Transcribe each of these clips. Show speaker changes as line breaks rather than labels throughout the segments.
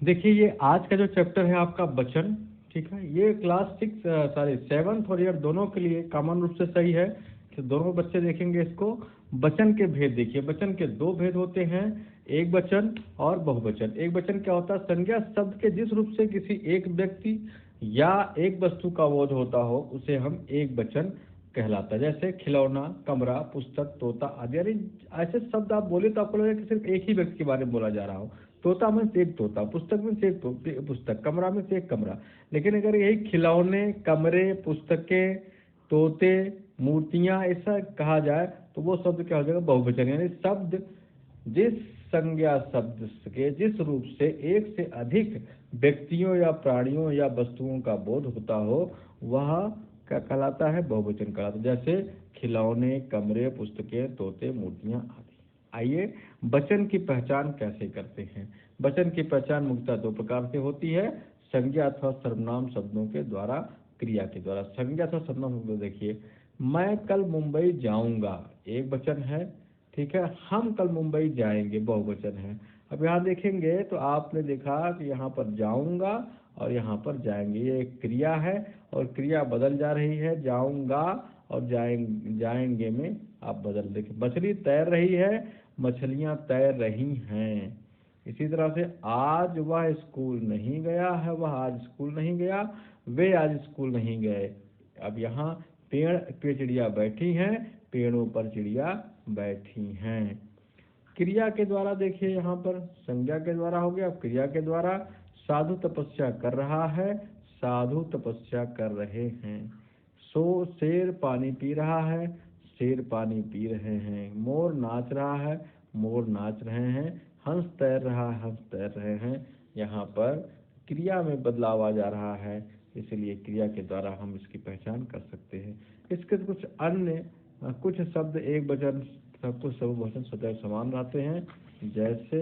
देखिए ये आज का जो चैप्टर है आपका वचन, ठीक है, ये क्लास 6 सॉरी 7th और ईयर दोनों के लिए कॉमन रूप से सही है कि दोनों बच्चे देखेंगे इसको। वचन के भेद देखिए, वचन के दो भेद होते हैं, एक वचन और बहुवचन। एक वचन क्या होता है? संज्ञा शब्द के जिस रूप से किसी एक व्यक्ति या एक वस्तु का बोध होता हो उसे हम एक वचन कहलाता है। जैसे खिलौना, कमरा, पुस्तक, तोता आदि। यानी ऐसे शब्द आप बोले तो आपको लगेगा कि सिर्फ एक ही व्यक्ति के बारे में बोला जा रहा हो। तोता में से एक तोता, पुस्तक में से एक पुस्तक, कमरा में से एक कमरा। लेकिन अगर यही खिलौने, कमरे, पुस्तकें, तोते, मूर्तियां ऐसा कहा जाए तो वो शब्द क्या हो जाएगा? बहुवचन। यानी शब्द जिस संज्ञा शब्द के जिस रूप से एक से अधिक व्यक्तियों या प्राणियों या वस्तुओं का बोध होता हो वह क्या कहलाता है? बहुवचन कहलाता है। जैसे खिलौने, कमरे, पुस्तकें, तोते, मूर्तियां आदि। आइए वचन की पहचान कैसे करते हैं। वचन की पहचान मुख्यतः दो प्रकार से होती है, संज्ञा अथवा सर्वनाम शब्दों के द्वारा, क्रिया के द्वारा। संज्ञा अथवा सर्वनाम शब्द देखिए, मैं कल मुंबई जाऊंगा एक वचन है, ठीक है। हम कल मुंबई जाएंगे बहुवचन है। अब यहाँ देखेंगे तो आपने देखा कि यहाँ पर जाऊंगा और यहाँ पर जाएंगे, ये एक क्रिया है और क्रिया बदल जा रही है। जाऊंगा और जाएंगे में आप बदल देखिए। मछली तैर रही है, मछलियां तैर रही हैं। इसी तरह से आज वह स्कूल नहीं गया है, वह आज स्कूल नहीं गया, वे आज स्कूल नहीं गए। अब यहाँ पेड़ पे चिड़िया बैठी हैं, पेड़ों पर चिड़िया बैठी हैं। क्रिया के द्वारा देखिए, यहाँ पर संज्ञा के द्वारा हो गया, अब क्रिया के द्वारा। साधु तपस्या कर रहा है, साधु तपस्या कर रहे हैं। शेर पानी पी रहा है, शेर पानी पी रहे हैं। मोर नाच रहा है, मोर नाच रहे हैं। हंस तैर रहा है, हंस तैर रहे हैं। यहाँ पर क्रिया में बदलाव आ जा रहा है, इसलिए क्रिया के द्वारा हम इसकी पहचान कर सकते हैं। इसके कुछ अन्य कुछ शब्द एक वचन, सब कुछ सब वचन सदैव समान रहते हैं। जैसे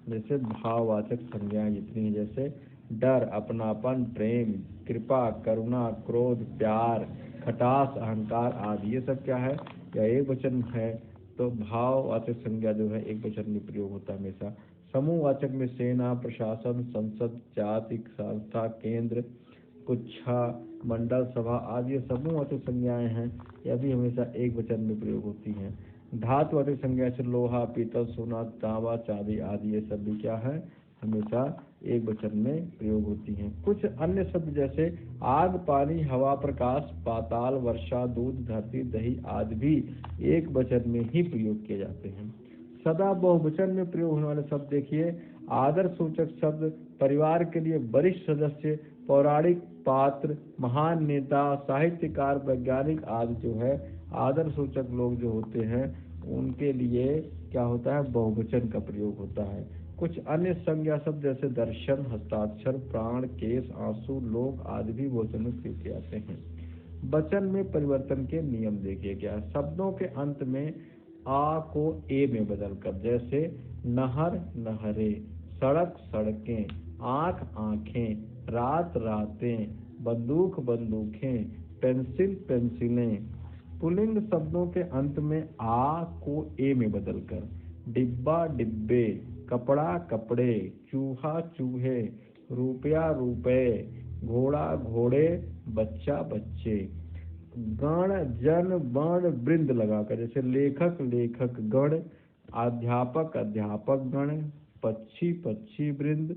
जैसे भाववाचक संज्ञाएं जितनी हैं, जैसे डर, अपनापन, प्रेम, कृपा, करुणा, क्रोध, प्यार, खटास, अहंकार आदि, ये सब क्या है? या एक वचन है। तो भाववाचक संज्ञा जो है एक वचन में प्रयोग होता है हमेशा। समूहवाचक में सेना, प्रशासन, संसद, जाति, संस्था, केंद्र, गुच्छा, मंडल, सभा आदि ये समूहवाचक संज्ञाएं हैं, यह भी हमेशा एक वचन में प्रयोग होती हैं। धातुवाचक संज्ञा से लोहा, पीतल, सोना, तांबा, चांदी आदि ये सब भी क्या है? हमेशा एक वचन में प्रयोग होती हैं। कुछ अन्य शब्द जैसे आग, पानी, हवा, प्रकाश, पाताल, वर्षा, दूध, धरती, दही आदि भी एक वचन में ही प्रयोग किए जाते हैं। सदा बहुवचन में प्रयोग होने वाले शब्द देखिए, आदर सूचक शब्द परिवार के लिए वरिष्ठ सदस्य, पौराणिक पात्र, महान नेता, साहित्यकार, वैज्ञानिक आदि जो है आदर सूचक लोग जो होते हैं उनके लिए क्या होता है? बहुवचन का प्रयोग होता है। कुछ अन्य संज्ञा शब्द जैसे दर्शन, हस्ताक्षर, प्राण, केस, आंसू, लोक आदि भी बहुवचन में प्रयोग किए जाते हैं। वचन में परिवर्तन के नियम देखिए क्या? शब्दों के अंत में आ को ए में बदलकर, जैसे नहर, नहरे, सड़क, सड़कें, आंख, आंखें, रात, रातें, बंदूक, बंदूकें, पेंसिल, पेंसिलें। पुल्लिंग शब्दों के अंत में आ को ए में बदलकर, डिब्बा, डिब्बे, कपड़ा, कपड़े, चूहा, चूहे, रुपया, रुपए, घोड़ा, घोड़े, बच्चा, बच्चे। गण, जन, वर्ण, वृंद लगाकर, जैसे लेखक, लेखक गण, अध्यापक, अध्यापक गण, पक्षी, पक्षी वृंद,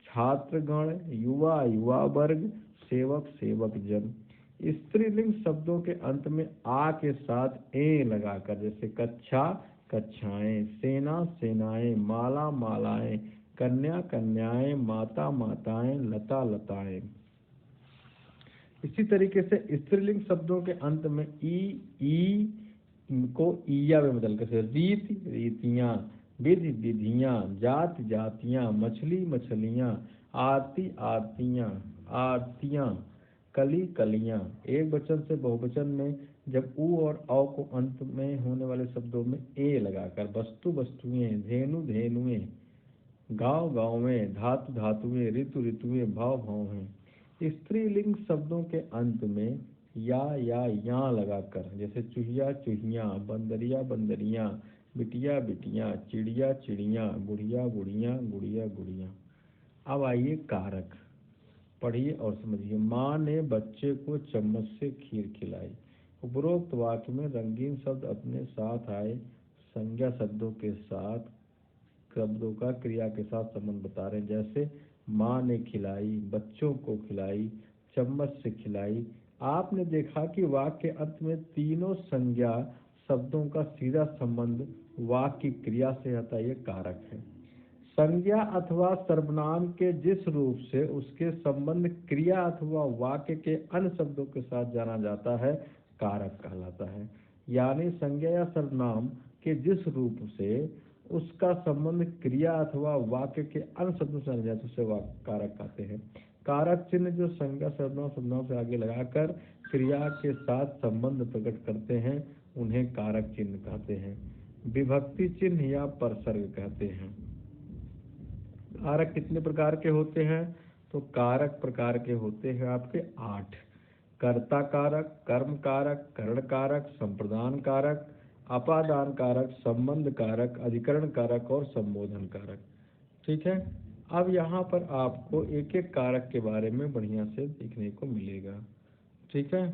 छात्र गण, युवा, युवा वर्ग, सेवक, सेवक जन। स्त्रीलिंग शब्दों के अंत में आ के साथ ए लगाकर, जैसे कक्षा, कक्षाएं, सेना, सेनाएं, माला, मालाएं, कन्या, कन्याएं, माता, माताएं, लता, लताएं। इसी तरीके से स्त्रीलिंग शब्दों के अंत में ई को ईया में बदल कर, रीत, रीतियां, विधि, विधियां, जात, जातियां, मछली, मछलियां, आरती, आरतियां, आरतियां, कली, कलियां। एक वचन से बहुवचन में जब ऊ और औ को अंत में होने वाले शब्दों में ए लगाकर, वस्तु, वस्तुएं, धेनु, धेनुएं, गांव, गांवें, धातु, धातुएं, ऋतु, ऋतुएं, भाव, भावें। स्त्रीलिंग शब्दों के अंत में या लगाकर, जैसे चूहिया, चूहियां, बंदरिया, बंदरियां, बिटिया, बिटियां, चिड़िया, चिड़ियां, बुढ़िया, बुढ़ियां, गुड़िया, गुड़िया। अब आइए कारक, पढ़िए और समझिए। माँ ने बच्चे को चम्मच से खीर खिलाई। उपरोक्त वाक्य में रंगीन शब्द अपने साथ आए संज्ञा शब्दों के साथ शब्दों का क्रिया के साथ संबंध बता रहे हैं। जैसे माँ ने खिलाई, बच्चों को खिलाई, चम्मच से खिलाई। आपने देखा कि वाक्य के अंत में तीनों संज्ञा शब्दों का सीधा संबंध वाक्य की क्रिया से आता है, ये कारक है। संज्ञा अथवा सर्वनाम के जिस रूप से उसके संबंध क्रिया अथवा वाक्य के अन्य शब्दों के साथ जाना जाता है, कारक कहलाता है। यानी संज्ञा या सर्वनाम के जिस रूप से उसका संबंध क्रिया अथवा वाक्य के अन्य शब्दों से जाना जाता है, उसे कारक कहते हैं। कारक चिन्ह जो संज्ञा सर्वनाम से आगे लगाकर क्रिया के साथ संबंध प्रकट करते हैं, उन्हें कारक चिन्ह कहते हैं। विभक्ति चिन्ह या परसर्ग कहते हैं। कारक कितने प्रकार के होते हैं? तो कारक प्रकार के होते हैं आपके 8। कर्ता कारक, कर्म कारक, करण कारक, संप्रदान कारक, अपादान कारक, संबंध कारक, अधिकरण कारक और संबोधन कारक। ठीक है। अब यहाँ पर आपको एक एक कारक के बारे में बढ़िया से देखने को मिलेगा। ठीक है।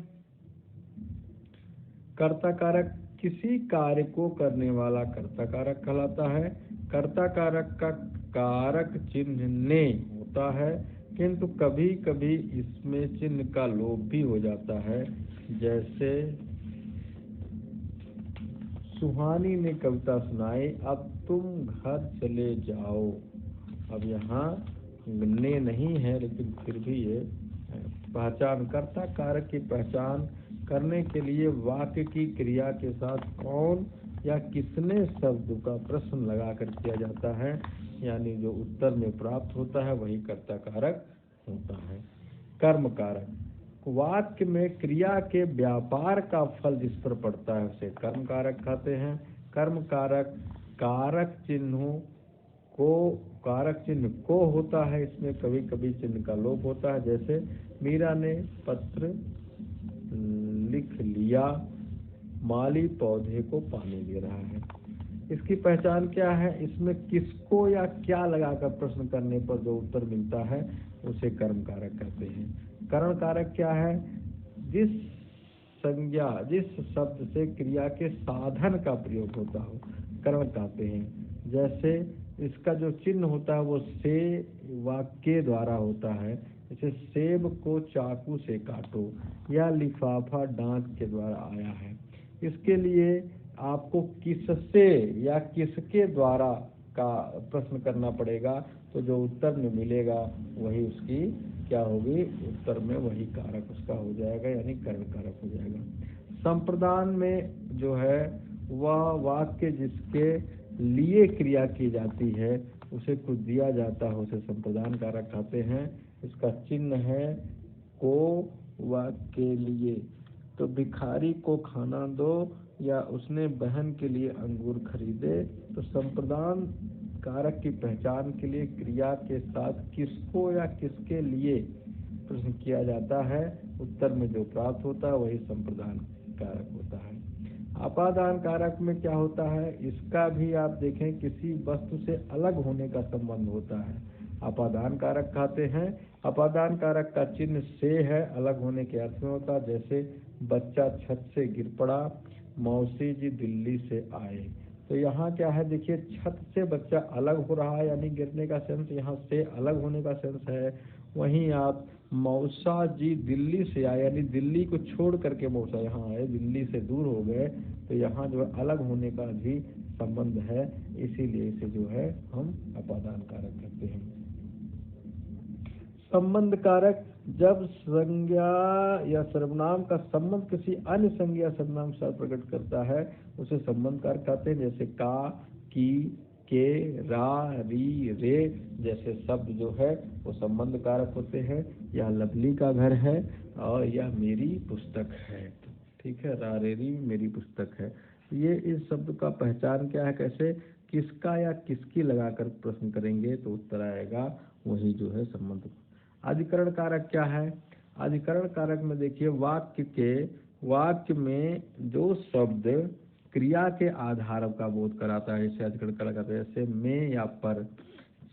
कर्ता कारक किसी कार्य को करने वाला कर्ता कारक कहलाता है। कर्ता कारक का कारक चिन्ह ने होता है, किंतु कभी कभी इसमें चिन्ह का लोप भी हो जाता है। जैसे सुहानी ने कविता सुनाई, अब तुम घर चले जाओ। अब यहाँ ने नहीं है, लेकिन फिर भी ये पहचान, कर्ता कारक की पहचान करने के लिए वाक्य की क्रिया के साथ कौन या किसने शब्द का प्रश्न लगाकर किया जाता है, यानी जो उत्तर में प्राप्त होता है वही कर्ता कारक होता है। कर्म कारक, वाक्य में क्रिया के व्यापार का फल जिस पर पड़ता है उसे कर्म कारक कहते हैं। कर्म कारक कारक चिन्ह को होता है, इसमें कभी कभी चिन्ह का लोप होता है। जैसे मीरा ने पत्र लिख लिया, माली पौधे को पानी दे रहा है। इसकी पहचान क्या है? इसमें किसको या क्या लगाकर प्रश्न करने पर जो उत्तर मिलता है उसे कर्म कारक कहते हैं। करण कारक क्या है? जिस शब्द से क्रिया के साधन का प्रयोग होता हो, करण कहते हैं। जैसे इसका जो चिन्ह होता है वो से वाक्य द्वारा होता है। जैसे सेब को चाकू से काटो, या लिफाफा डाक के द्वारा आया है। इसके लिए आपको किससे या किसके द्वारा का प्रश्न करना पड़ेगा, तो जो उत्तर में मिलेगा वही उसकी क्या होगी, उत्तर में वही कारक उसका हो जाएगा, यानी कर्ण कारक हो जाएगा। संप्रदान में जो है वह वाक्य जिसके लिए क्रिया की जाती है, उसे कुछ दिया जाता है, उसे संप्रदान कारक कहते हैं। इसका चिन्ह है को वाक्य के लिए। तो भिखारी को खाना दो या उसने बहन के लिए अंगूर खरीदे, तो संप्रदान कारक की पहचान के लिए क्रिया के साथ किसको या किसके लिए प्रश्न किया जाता है, उत्तर में जो प्राप्त होता है वही संप्रदान कारक होता है। अपादान कारक में क्या होता है? इसका भी आप देखें किसी वस्तु से अलग होने का संबंध होता है, अपादान कारक कहते हैं। अपादान कारक का चिन्ह से है, अलग होने के अर्थ में होता है। जैसे बच्चा छत से गिर पड़ा, मौसी जी दिल्ली से आए। तो यहाँ क्या है, देखिए छत से बच्चा अलग हो रहा है, यानी गिरने का सेंस, यहाँ से अलग होने का सेंस है। वहीं आप मौसा जी दिल्ली से आए, यानी दिल्ली को छोड़ करके मौसा यहाँ आए, दिल्ली से दूर हो गए, तो यहाँ जो है अलग होने का भी संबंध है, इसीलिए इसे जो है हम अपादान कारक कहते हैं। संबंध कारक, जब संज्ञा या सर्वनाम का संबंध किसी अन्य संज्ञा या सर्वनाम से प्रकट करता है उसे संबंध कारक कहते हैं। जैसे का, की, के, रा, री, रे जैसे शब्द जो है वो संबंध कारक होते हैं। यह लवली का घर है और यह मेरी पुस्तक है। ठीक है, रा रे री मेरी पुस्तक है। ये इस शब्द का पहचान क्या है, कैसे किसका या किसकी लगाकर प्रश्न करेंगे तो उत्तर आएगा वही जो है संबंध। अधिकरण कारक क्या है? अधिकरण कारक में देखिए वाक्य में जो शब्द क्रिया के आधार का बोध कराता है, इसे अधिकरण कारक कहते हैं। जैसे में या पर,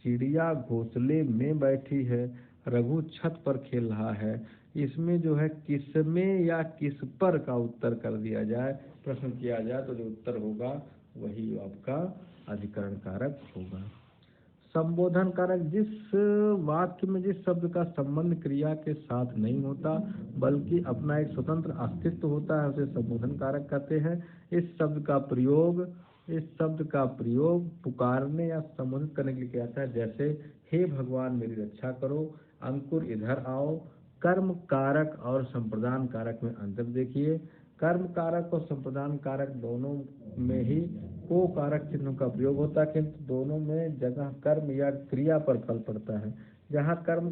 चिड़िया घोंसले में बैठी है, रघु छत पर खेल रहा है। इसमें जो है किसमें या किस पर का उत्तर कर दिया जाए, प्रश्न किया जाए तो जो उत्तर होगा वही आपका अधिकरण कारक होगा। संबोधन कारक जिस वाक्य में जिस शब्द का संबंध क्रिया के साथ नहीं होता बल्कि अपना एक स्वतंत्र अस्तित्व होता है उसे संबोधन कारक कहते हैं। इस शब्द का प्रयोग पुकारने या संबोधित करने के लिए किया जाता है, जैसे हे भगवान मेरी रक्षा करो, अंकुर इधर आओ। कर्म कारक और संप्रदान कारक में अंतर देखिए। कर्म कारक और संप्रदान कारक दोनों में ही को कारक चिन्हों का प्रयोग होता है, किंतु दोनों में जगह कर्म या क्रिया पर फल पड़ता है। वहाँ कर्म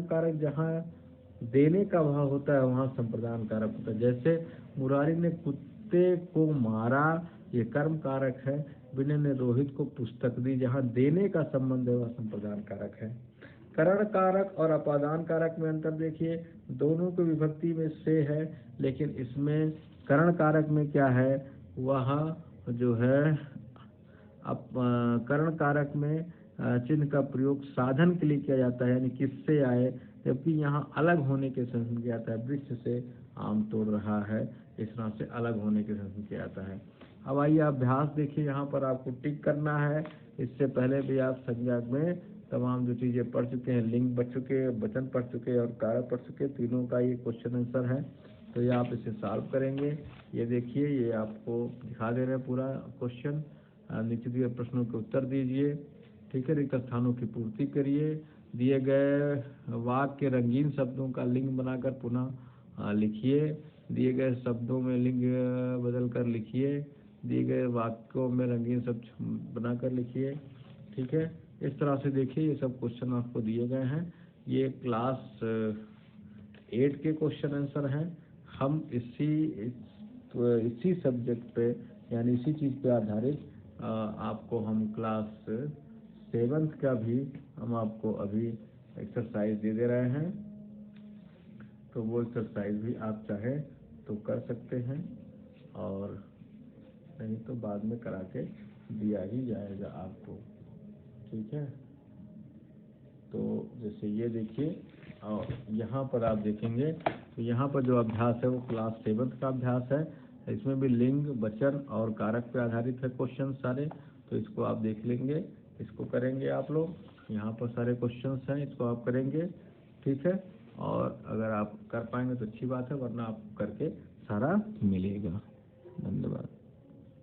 कारक जहाँ देने का भाव होता है वहाँ संप्रदान कारक होता है। जैसे मुरारी ने कुत्ते को मारा, ये कर्म कारक है। विनय ने रोहित को पुस्तक दी, जहाँ देने का संबंध है वह संप्रदान कारक है। करण कारक और अपादान कारक में अंतर देखिए। दोनों को विभक्ति में से है, लेकिन इसमें करण कारक में क्या है, वह जो है करण कारक में चिन्ह का प्रयोग साधन के लिए किया जाता है, यानी किससे आए, जबकि यहाँ अलग होने के संबंध में किया जाता है। वृक्ष से आम तोड़ रहा है, इस तरह से अलग होने के संबंध में किया जाता है। अब आइए अभ्यास देखिए, यहाँ पर आपको टिक करना है। इससे पहले भी आप संज्ञा में तमाम जो चीज़ें पढ़ चुके हैं, लिंग पढ़ चुके, वचन पढ़ चुके और कारक पढ़ चुके, तीनों का ये क्वेश्चन आंसर है। तो ये आप इसे सॉल्व करेंगे। ये देखिए, ये आपको दिखा दे रहे हैं पूरा क्वेश्चन। नीचे दिए प्रश्नों के उत्तर दीजिए, ठीक है। रिक्त स्थानों की पूर्ति करिए। दिए गए वाक्य के रंगीन शब्दों का लिंग बनाकर पुनः लिखिए। दिए गए शब्दों में लिंग बदल कर लिखिए। दिए गए वाक्यों में रंगीन शब्द बनाकर लिखिए, ठीक है। इस तरह से देखिए, ये सब क्वेश्चन आपको दिए गए हैं। ये क्लास 8 के क्वेश्चन आंसर हैं। हम इसी सब्जेक्ट पे, यानी इसी चीज़ पे आधारित आपको हम क्लास 7 का भी हम आपको अभी एक्सरसाइज दे रहे हैं। तो वो एक्सरसाइज भी आप चाहे तो कर सकते हैं, और नहीं तो बाद में करा के दिया ही जाएगा आपको, ठीक है। तो जैसे ये देखिए, और यहाँ पर आप देखेंगे तो यहाँ पर जो अभ्यास है वो क्लास 7 का अभ्यास है। इसमें भी लिंग, वचन और कारक पे आधारित है क्वेश्चन सारे। तो इसको आप देख लेंगे, इसको करेंगे आप लोग। यहाँ पर सारे क्वेश्चंस हैं, इसको आप करेंगे, ठीक है। और अगर आप कर पाएंगे तो अच्छी बात है, वरना आप करके सारा मिलेगा। धन्यवाद।